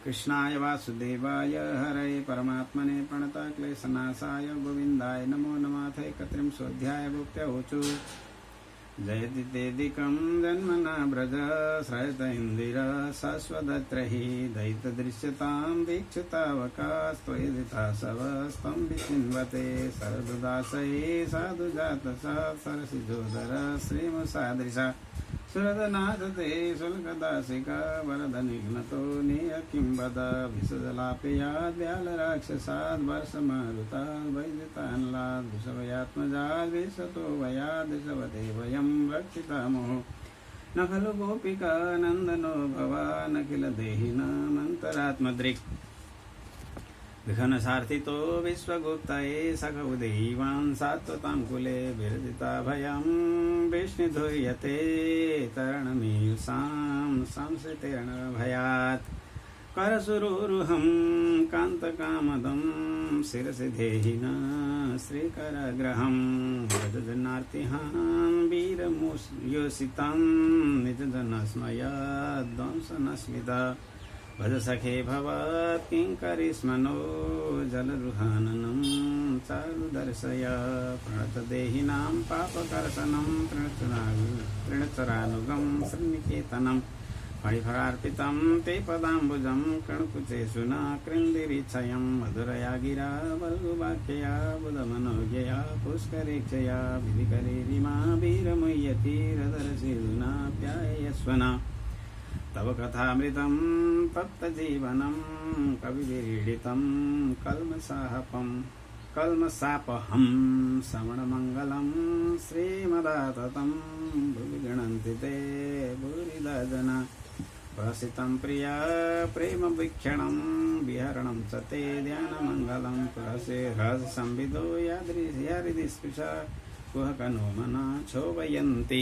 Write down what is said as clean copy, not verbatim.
कृष्णाय वासुदेवाय हरये परमात्मने प्रणतक्लेशनाशाय गोविन्दाय नमो नमः। एकत्रिंशोऽध्याय भुक्त्यौचु जयतितेदिकं जन्मना व्रज श्रयत इन्दिर शश्वदत्रहि दयितदृश्यतां दीक्षितावकास्त्वयदिता शवस्तं विचिन्वते शरदुदासये साधुजातस सरसिजोदर श्रीमुसादृशा सुरदनाथ ते शुल्कदासिका वरदनिघ्नतो नेय किं वद विसजलापयाद् व्यालराक्षसाद् वर्षमारुताद् वैदितान्लाद् वृषभयात्मजाद् विशतो वयाद् ऋषभते वयं रक्षितामो न खलु गोपिका नन्दनो भवान् अखिल देहिनामन्तरात्मदृक् विघ्नसार्थितो विश्वगुप्तये सखौ देवान् सात्वतां कुले विरजिता भयं विष्णुधूयते तरणमीयुषां संसृतेन भयात् करसुरुरुहं कान्तकामदं शिरसि देहिना श्रीकरग्रहं व्रजजनार्तिहां वीरमुयोषितं निजजनस्मयाद्वंसनस्मिता भज सखे भवत् किङ्करिस्मनो जलरुहाननं चारु दर्शय प्रणतदेहिनां पापकर्षणं तृणचरानुगं श्रीनिकेतनं फणिफलार्पितं ते पदाम्बुजं कणकुचेषु न कृन्दिरिच्छयं मधुरया गिरा वल्गुवाक्यया बुधमनोज्ञया पुष्करेक्षया विधिकरेरिमा वीरमुह्यतिरदरसिधुना प्यायस्वना तव कथामृतं तप्तजीवनं कविभिरीडितं कल्मषापहं श्रवणमङ्गलं श्रीमदाततं भुवि गणन्ति ते भूरिदा जना प्रसितं प्रिया प्रेमवीक्षणं विहरणं च ते ध्यानमङ्गलं पुरसे रहस्यसंविदो यादृशा कुहकनो मना क्षोभयन्ति।